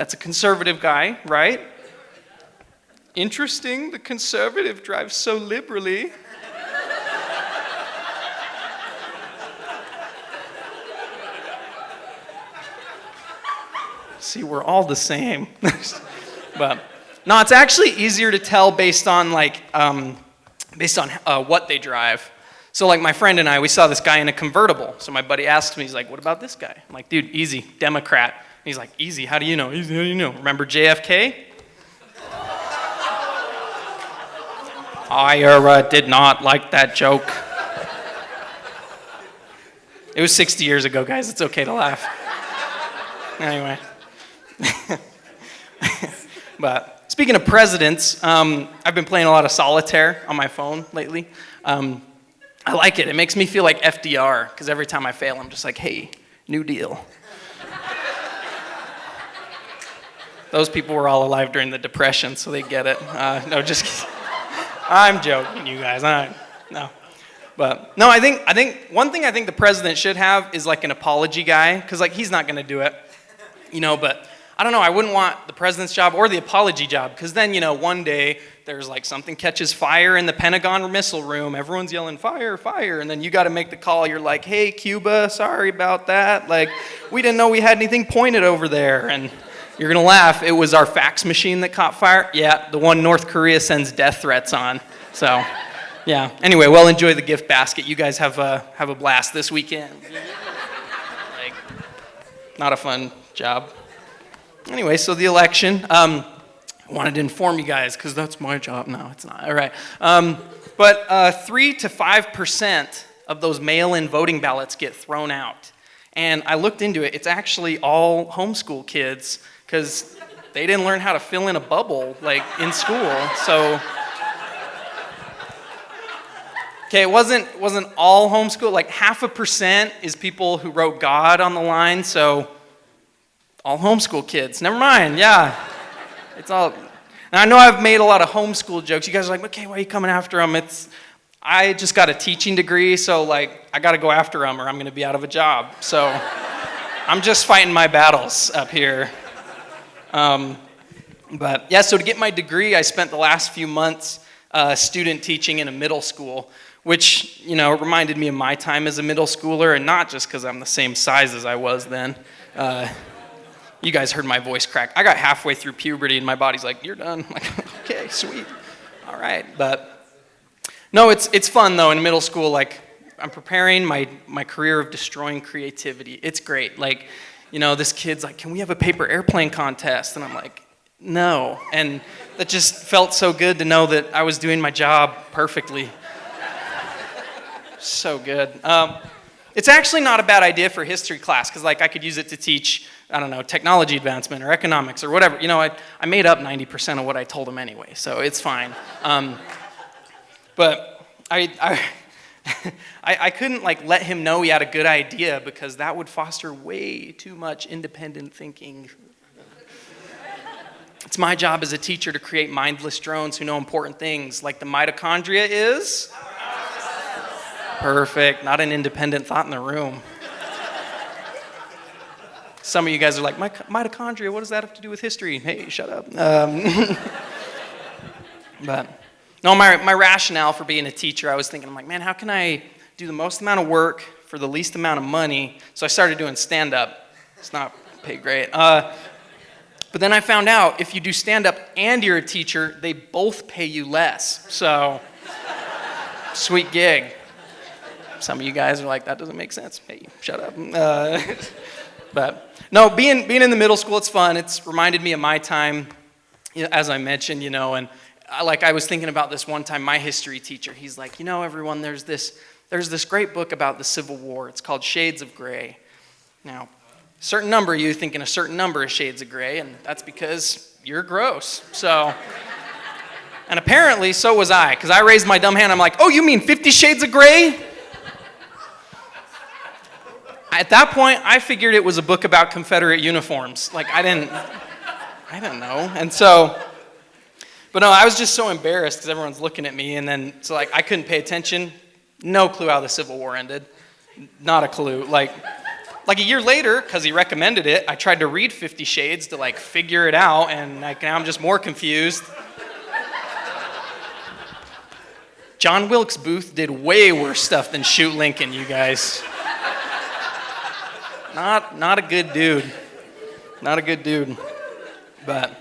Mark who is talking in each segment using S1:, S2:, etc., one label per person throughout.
S1: That's a conservative guy, right? Interesting, the conservative drives so liberally. See, we're all the same. But no, it's actually easier to tell based on what they drive. So like my friend and I, we saw this guy in a convertible. So my buddy asked me, he's like, what about this guy? I'm like, dude, easy, Democrat. And he's like, easy, how do you know? Easy, how do you know? Remember JFK? I did not like that joke. It was 60 years ago, guys. It's okay to laugh. Anyway. But speaking of presidents, I've been playing a lot of solitaire on my phone lately. I like it. It makes me feel like FDR, because every time I fail, I'm just like, hey, New Deal. Those people were all alive during the Depression, so they get it. No, just kidding. I'm joking, you guys. No. But no, I think one thing I think the president should have is like an apology guy, because like he's not going to do it, but I don't know, I wouldn't want the president's job or the apology job, because then, one day there's like something catches fire in the Pentagon missile room, everyone's yelling, fire, fire, and then you got to make the call, you're like, hey, Cuba, sorry about that, like, we didn't know we had anything pointed over there, and you're going to laugh, it was our fax machine that caught fire, yeah, the one North Korea sends death threats on, so, yeah. Anyway, well, enjoy the gift basket, you guys have a blast this weekend. Like, not a fun job. Anyway, so the election, I wanted to inform you guys, because that's my job. No, it's not. All right. But 3 to 5% of those mail-in voting ballots get thrown out. And I looked into it. It's actually all homeschool kids, because they didn't learn how to fill in a bubble, like, in school. So, okay, it wasn't all homeschool. Like, 0.5% is people who wrote God on the line, so all homeschool kids. Never mind, yeah. It's all. And I know I've made a lot of homeschool jokes. You guys are like, okay, why are you coming after them? I just got a teaching degree, so like, I got to go after them or I'm going to be out of a job. So I'm just fighting my battles up here. But yeah, so to get my degree, I spent the last few months student teaching in a middle school, which, reminded me of my time as a middle schooler, and not just because I'm the same size as I was then. You guys heard my voice crack. I got halfway through puberty and my body's like, you're done. I'm like, okay, sweet. All right. But no, it's fun though in middle school. Like, I'm preparing my career of destroying creativity. It's great. Like, this kid's like, can we have a paper airplane contest? And I'm like, no. And that just felt so good to know that I was doing my job perfectly. So good. It's actually not a bad idea for history class, because like I could use it to teach, I don't know, technology advancement or economics or whatever. I made up 90% of what I told them anyway, so it's fine. But I couldn't like let him know he had a good idea, because that would foster way too much independent thinking. It's my job as a teacher to create mindless drones who know important things, like the mitochondria is. Perfect. Not an independent thought in the room. Some of you guys are like, mitochondria, what does that have to do with history? Hey, shut up. But no, my rationale for being a teacher, I was thinking, I'm like, man, how can I do the most amount of work for the least amount of money? So I started doing stand-up. It's not paid great. But then I found out if you do stand-up and you're a teacher, they both pay you less. So, sweet gig. Some of you guys are like, that doesn't make sense. Hey, shut up. But no, being in the middle school, it's fun. It's reminded me of my time, as I mentioned, and I was thinking about this one time, my history teacher, he's like, everyone, there's this great book about the Civil War. It's called Shades of Gray. Now, a certain number of you thinking a certain number of shades of gray, and that's because you're gross. So, and apparently so was I, because I raised my dumb hand. I'm like, oh, you mean 50 Shades of Gray? At that point, I figured it was a book about Confederate uniforms. Like, I didn't know. And so, but no, I was just so embarrassed because everyone's looking at me. And then, so like, I couldn't pay attention. No clue how the Civil War ended. Not a clue. Like, Like a year later, because he recommended it, I tried to read 50 Shades to like figure it out, and like now I'm just more confused. John Wilkes Booth did way worse stuff than shoot Lincoln, you guys. Not a good dude. Not a good dude. But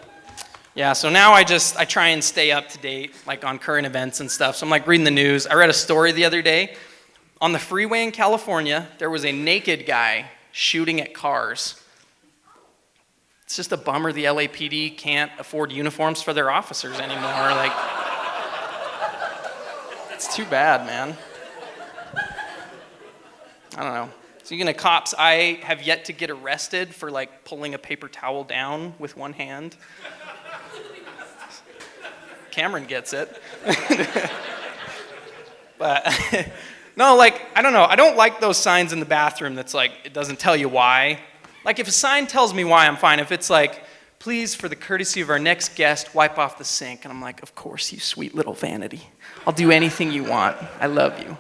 S1: yeah, so now I try and stay up to date, like on current events and stuff. So I'm like reading the news. I read a story the other day. On the freeway in California, there was a naked guy shooting at cars. It's just a bummer the LAPD can't afford uniforms for their officers anymore. Like, it's too bad, man. I don't know. Speaking of cops, I have yet to get arrested for like pulling a paper towel down with one hand. Cameron gets it. But no, like, I don't know. I don't like those signs in the bathroom that's like, it doesn't tell you why. Like, if a sign tells me why, I'm fine. If it's like, please, for the courtesy of our next guest, wipe off the sink. And I'm like, of course, you sweet little vanity. I'll do anything you want. I love you.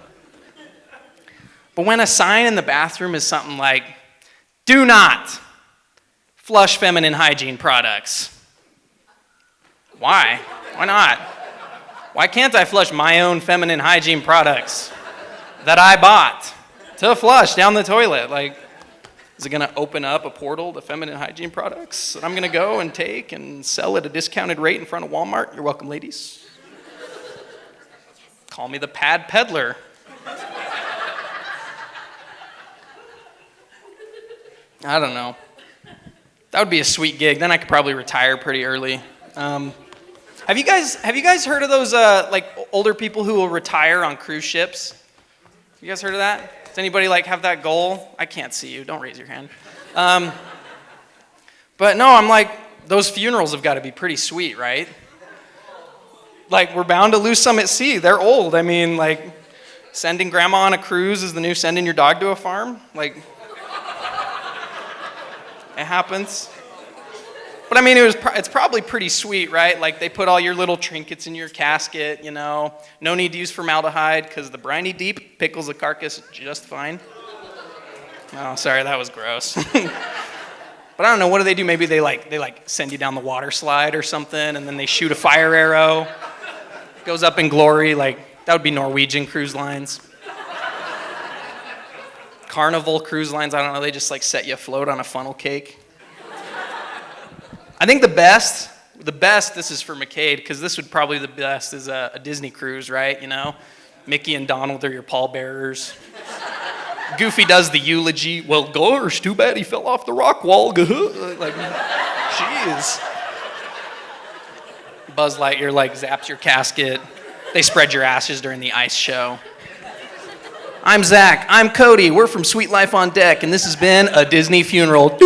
S1: But when a sign in the bathroom is something like, do not flush feminine hygiene products. Why? Why not? Why can't I flush my own feminine hygiene products that I bought to flush down the toilet? Like, is it going to open up a portal to feminine hygiene products that I'm going to go and take and sell at a discounted rate in front of Walmart? You're welcome, ladies. Call me the Peddler. I don't know. That would be a sweet gig. Then I could probably retire pretty early. Have you guys heard of those like older people who will retire on cruise ships? You guys heard of that? Does anybody like have that goal? I can't see you. Don't raise your hand. But no, I'm like, those funerals have got to be pretty sweet, right? Like, we're bound to lose some at sea. They're old. I mean, like, sending grandma on a cruise is the new sending your dog to a farm. Like, it happens. But I mean, it's probably pretty sweet, right? Like, they put all your little trinkets in your casket, you know. No need to use formaldehyde because the briny deep pickles the carcass just fine. Oh, sorry, that was gross. But I don't know, what do they do? Maybe they send you down the water slide or something, and then they shoot a fire arrow. It goes up in glory. Like, that would be Norwegian Cruise Lines. Carnival Cruise Lines, I don't know, they just like set you afloat on a funnel cake. I think the best, this is for McKay, because this would probably be the best, is a Disney cruise, right? You know, Mickey and Donald are your pallbearers. Goofy does the eulogy. Well, gosh, too bad he fell off the rock wall. Like, jeez. Buzz Lightyear like zaps your casket. They spread your ashes during the ice show. I'm Zach. I'm Cody. We're from Sweet Life on Deck, and this has been a Disney funeral.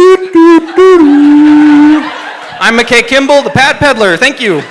S1: I'm McKay Kimball, the Peddler. Thank you.